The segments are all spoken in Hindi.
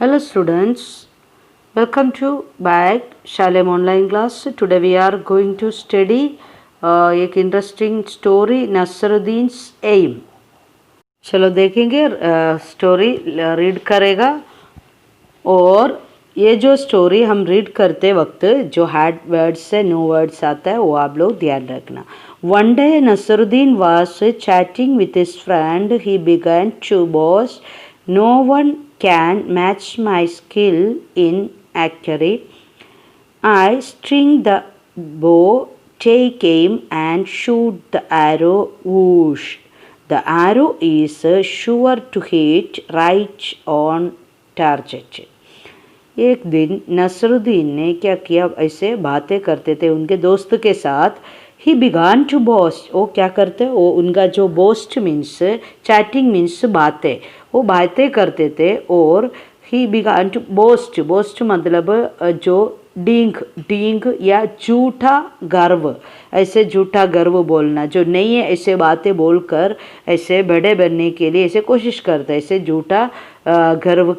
Hello students, welcome to back Shalem online class. Today we are going to study एक इंटरेस्टिंग स्टोरी नसरुद्दीन्स एम. चलो देखेंगे स्टोरी रीड करेगा. और ये जो स्टोरी हम रीड करते वक्त जो हार्ड वर्ड्स से नो वर्ड्स आता है वो आप लोग ध्यान रखना. One day Nasruddin was chatting with his friend. He began to boast, "No one can match my skill in archery. I string the bow, take aim and shoot the arrow. Whoosh! The arrow is sure to hit right on target." एक दिन नसरुद्दीन ने क्या किया, ऐसे बातें करते थे उनके दोस्त के साथ. ही बिगान टू बोस्ट. वो क्या करते, वो उनका जो बोस्ट मीन्स चैटिंग मीन्स बातें, वो बातें करते थे. और ही बिगान टू बोस्ट. बोस्ट मतलब जो डींग या झूठा गर्व, ऐसे झूठा गर्व बोलना जो नहीं है, ऐसे बातें बोलकर ऐसे बड़े बनने के लिए ऐसे कोशिश करते, ऐसे झूठा गर्व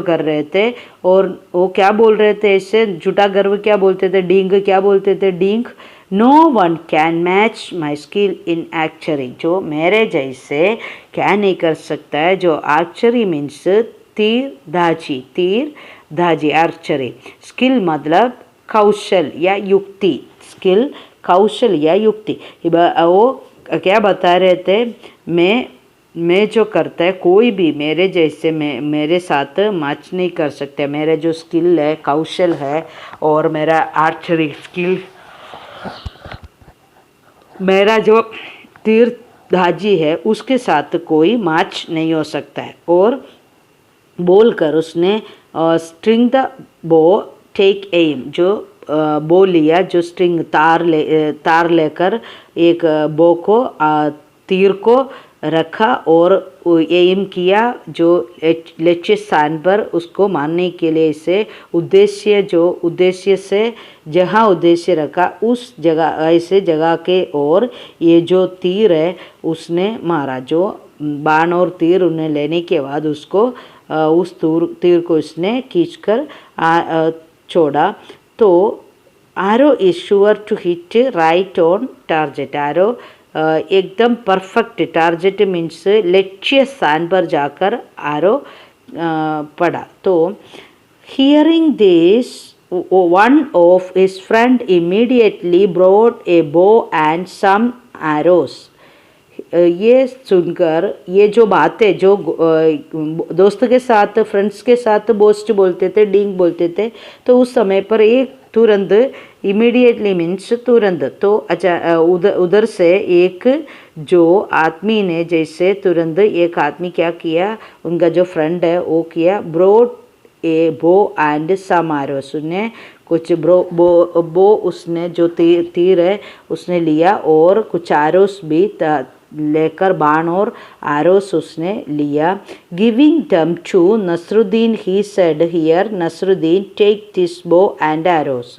कर रहे थे. और वो क्या बोल रहे थे, ऐसे झूठा गर्व क्या बोलते थे, डींग क्या बोलते थे, डींग. No one can match my skill in archery. जो मेरे जैसे क्या नहीं कर सकता है. जो आर्चरी मीन्स तीर धाजी आर्चरी. स्किल मतलब कौशल या युक्ति. स्किल कौशल या युक्ति. वो क्या बता रहे थे, मैं जो करता है कोई भी मेरे जैसे मेरे साथ मैच नहीं कर सकते. मेरा जो स्किल है, कौशल है, और मेरा आर्चरी स्किल, मेरा जो तीर धाजी है, उसके साथ कोई मैच नहीं हो सकता है. और बोलकर उसने स्ट्रिंग द बो टेक एम. जो बो लिया, जो स्ट्रिंग तार लेकर एक बो को तीर को रखा और एम किया जो लक्ष्य स्थान पर उसको मारने के लिए. इसे उद्देश्य से जहाँ उद्देश्य रखा उस जगह, ऐसे जगह के और ये जो तीर है उसने मारा. जो बाण और तीर उन्हें लेने के बाद उसको उस तीर को इसने खींचकर छोड़ा. तो arrow is sure to hit right on target. Arrow एकदम परफेक्ट, टारगेट मीन्स लक्ष्य स्थान पर जाकर आरो पड़ा. तो hearing this one of his friend immediately brought a bow and some arrows. ये सुनकर, ये जो बातें जो दोस्त के साथ, फ्रेंड्स के साथ बोस्ट बोलते थे, डींग बोलते थे, तो उस समय पर एक तुरंत, इमीडिएटली मीन्स तुरंत. तो अच्छा, उधर से एक जो आदमी ने, जैसे तुरंत एक आदमी क्या किया, उनका जो फ्रेंड है वो किया, broad A bow and some arrows. उसने कुछ बो उसने जो तीर है उसने लिया और कुछ एरोस भी लेकर, बाण और एरोस उसने लिया. Giving them to Nasruddin he said, here Nasruddin take this bow and arrows.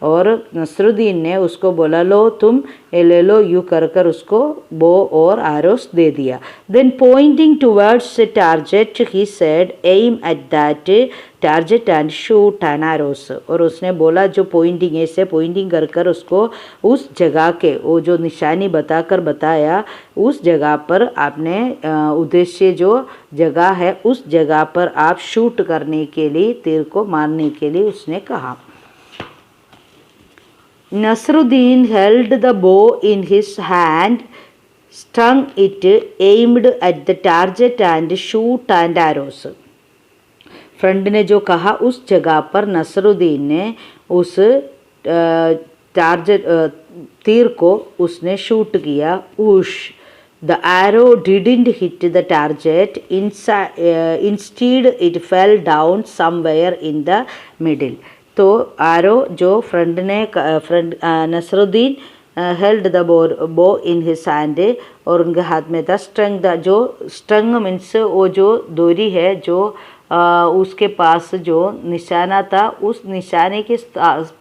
और नसरुद्दीन ने उसको बोला, लो तुम ये ले लो, यू कर उसको बो और एरोस दे दिया. Then pointing towards the target he said, aim at that target and shoot an arrows. और उसने बोला, जो पॉइंटिंग, ऐसे पॉइंटिंग कर उसको उस जगह के, वो जो निशानी बताया, उस जगह पर आपने उद्देश्य जो जगह है उस जगह पर आप शूट करने के लिए, तीर को मारने के लिए उसने कहा. Nasruddin held the bow in his hand, strung it, aimed at the target and shoot and arrows. Friend ने जो कहा उस जगह पर नसरुद्दीन ने उस टारगेट तीर को उसने शूट किया. उश! The arrow didn't hit the target. Instead it fell down somewhere in the middle. तो आरो जो फ्रेंड नसरुद्दीन हेल्ड द बो इन हिज हैंड, और उनके हाथ में था स्ट्रंग. जो स्ट्रंग मीन्स वो जो डोरी है, जो उसके पास जो निशाना था, उस निशाने के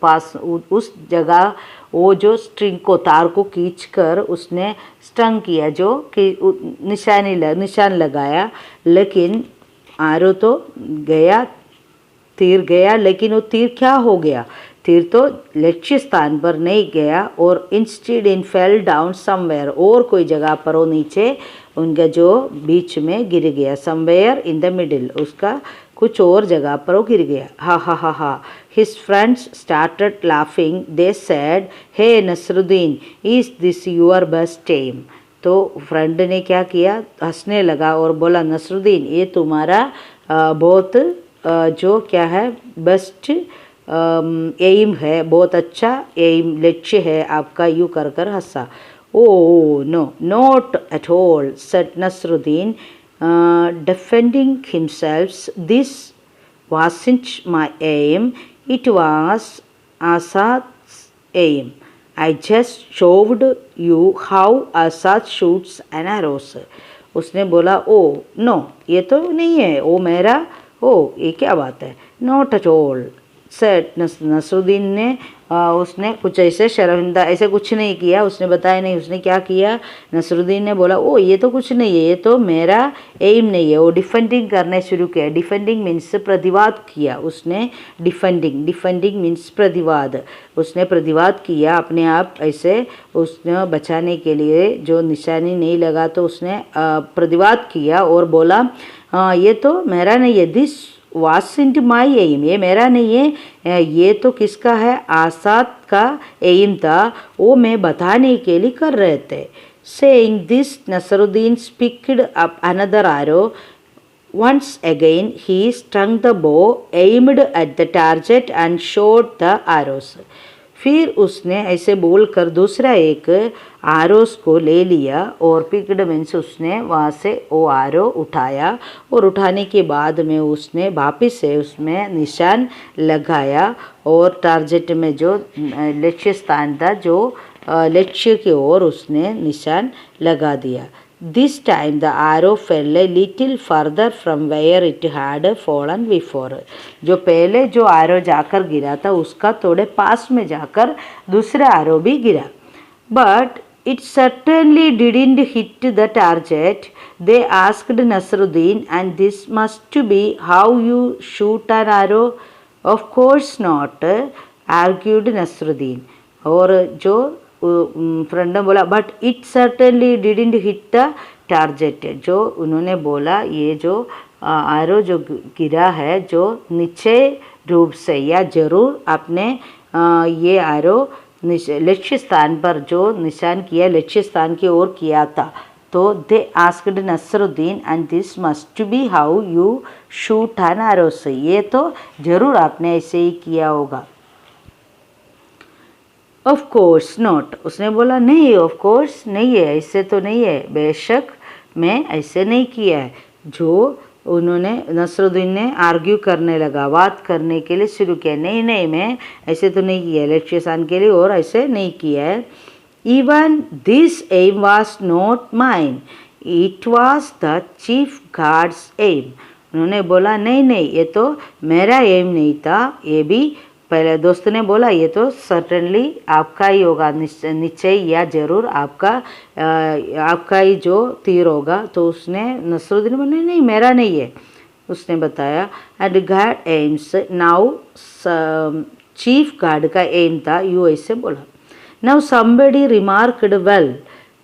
पास उस जगह वो जो स्ट्रिंग को, तार को खींचकर उसने स्ट्रंग किया, जो कि निशान लगाया. लेकिन आरो तो गया, तीर गया, लेकिन वो तीर क्या हो गया, तीर तो लक्ष्य स्थान पर नहीं गया और इंस्टेड इन फेल डाउन समवेयर, और कोई जगह पर वो नीचे उनका जो बीच में गिर गया, समवेयर इन द मिडिल, उसका कुछ और जगह पर वो गिर गया। हा हा हा हा। His friends started laughing, they said hey Nasruddin is this your best aim. तो फ्रेंड ने क्या किया, हंसने लगा और बोला नसरुद्दीन ये तुम्हारा बहुत जो क्या है बेस्ट एम है, बहुत अच्छा एम लक्ष्य है आपका, यूँ कर कर हंसा। Oh no not at all said Nasruddin defending himself, this wasn't my aim, it was Asad's aim. I just showed you how Asad shoots an arrows. उसने बोला ओ नो ये तो नहीं है, ओ मेरा, ओ ये क्या बात है, not at all said Nasruddin ने उसने कुछ ऐसे शर्मिंदा ऐसे कुछ नहीं किया, उसने बताया नहीं, उसने क्या किया, नसरुद्दीन ने बोला ओ ये तो कुछ नहीं है, ये तो मेरा एम नहीं है। वो डिफेंडिंग करने शुरू किया, डिफेंडिंग मीन्स प्रतिवाद किया उसने, डिफेंडिंग मीन्स प्रतिवाद, उसने प्रतिवाद किया अपने आप ऐसे उसने बचाने के लिए, जो निशानी नहीं लगा तो उसने प्रतिवाद किया और बोला ये तो मेरा नहीं है, दिस वासंट माई एम, ये मेरा नहीं है, ये तो किसका है, आसाद का एम था, वो मैं बताने के लिए कर रहे थे। Saying this Nasruddin picked up another arrow, once again he strung the bow, aimed at the target and shot the arrows. फिर उसने ऐसे बोलकर दूसरा एक आरोस को ले लिया और पिकड मीन्स उसने वहाँ से वो आरो उठाया और उठाने के बाद में उसने वापिस से उसमें निशान लगाया और टारगेट में जो लक्ष्य स्थान था, जो लक्ष्य की ओर उसने निशान लगा दिया। This time the arrow fell a little further from where it had fallen before. जो पहले जो आरो जाकर गिरा था उसका थोड़े पास में जाकर दूसरा आरो भी गिरा। But it certainly didn't hit the target. They asked Nasruddin, and this must be how you shoot an arrow. Of course not, argued Nasruddin. और जो फ्रेंड ने बोला but it certainly didn't hit the target, जो उन्होंने बोला ये जो आरो जो गिरा है जो निश्चय रूप से या जरूर आपने ये आरो लक्ष्य स्थान पर जो निशान किया लक्ष्य स्थान की ओर किया था। तो they asked Nasruddin and this must be how you shoot an arrow, से ये तो जरूर आपने ऐसे ही किया होगा। ऑफ कोर्स नॉट, उसने बोला नहीं ऑफ कोर्स नहीं है, ऐसे तो नहीं है, बेशक मैं ऐसे नहीं किया है। जो उन्होंने नसरुद्दीन ने आर्ग्यू करने लगा, बात करने के लिए शुरू किया, नहीं नहीं मैं ऐसे तो नहीं किया लक्ष्य स्थान के लिए और ऐसे नहीं किया है। Even this aim was not mine, it was the chief guard's aim. उन्होंने बोला नहीं नहीं ये तो मेरा एम नहीं था, ये भी पहले दोस्त ने बोला ये तो सर्टनली आपका ही होगा, निश्चय या जरूर आपका ही जो तीर होगा। तो उसने नसरुद्दीन बोला नहीं नहीं मेरा नहीं है, उसने बताया। And guard aims, now chief guard का एम था, यू ऐसे बोला। Now somebody remarked well,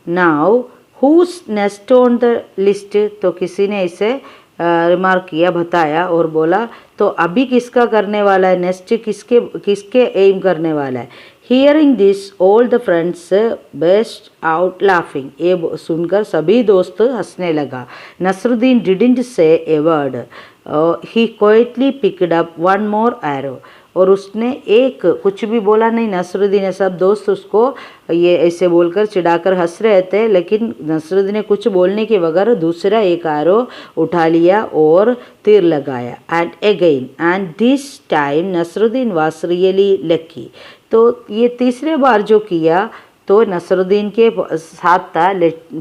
now who's next on the list, तो किसी ने इसे रिमार्क किया, बताया और बोला तो अभी किसका करने वाला है, नेक्स्ट किसके एम करने वाला है। Hearing this all the friends burst out laughing, ये सुनकर सभी दोस्त हंसने लगा। Nasruddin didn't say a word, he quietly picked up one more arrow, और उसने एक कुछ भी बोला नहीं। नसरुद्दीन ने, सब दोस्त उसको ये ऐसे बोलकर चिढ़ाकर हंस रहे थे, लेकिन नसरुद्दीन ने कुछ बोलने के बगैर दूसरा एक आरो उठा लिया और तीर लगाया। And again and this time Nasruddin was really lucky, तो ये तीसरे बार जो किया तो नसरुद्दीन के साथ था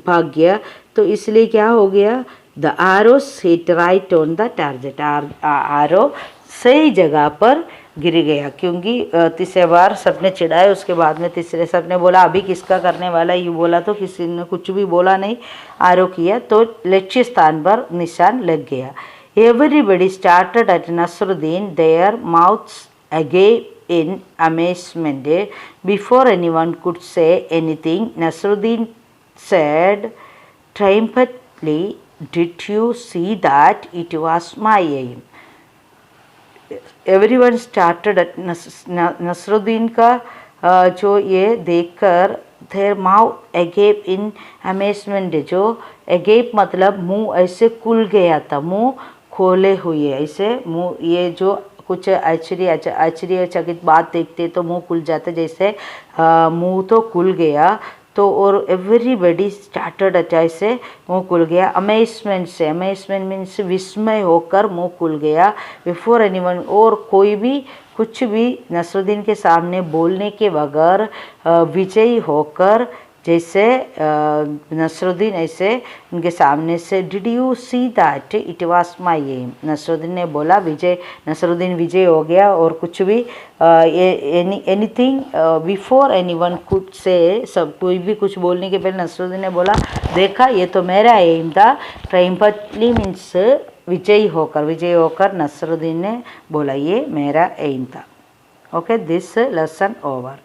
भाग्य, तो इसलिए क्या हो गया, द आरो hit right on the target, आरो सही जगह पर गिर गया। क्योंकि तीसरे बार सबने चिढ़ाए, उसके बाद में तीसरे सबने बोला अभी किसका करने वाला है, यूँ बोला तो किसी ने कुछ भी बोला नहीं, आरो किया तो लक्ष्य स्थान पर निशान लग गया। Everybody started at Nasruddin, their mouths agape in amazement. Before anyone could say anything, Nasruddin said triumphantly, "Did you see that? It was my aim." Everyone started at Nasruddin का जो ये देखकर their mouth agape in amazement, जो अगेप मतलब मुंह ऐसे खुल गया था, मुंह खोले हुए ऐसे मुंह, ये जो कुछ आश्चर्यचकित बात देखते तो मुंह खुल जाता, जैसे मुंह तो खुल गया तो, और एवरीबडी स्टार्टेड एट ऐसे मुंह खुल गया, अमेजमेंट से, अमेजमेंट मीन्स विस्मय होकर मुंह खुल गया, बिफोर एनीवन, और कोई भी कुछ भी नसरुद्दीन के सामने बोलने के बगैर विजयी होकर, जैसे नसरुद्दीन ऐसे उनके सामने से, did you see that it was my aim, Nasruddin ने बोला, नसरुद्दीन विजय हो गया, और कुछ भी anything before anyone could say, सब कोई भी कुछ बोलने के पहले नसरुद्दीन ने बोला, देखा ये तो मेरा एम था, ट्रायम्फेंटली मीन्स विजयी होकर नसरुद्दीन ने बोला ये मेरा एम था। Okay, this lesson over.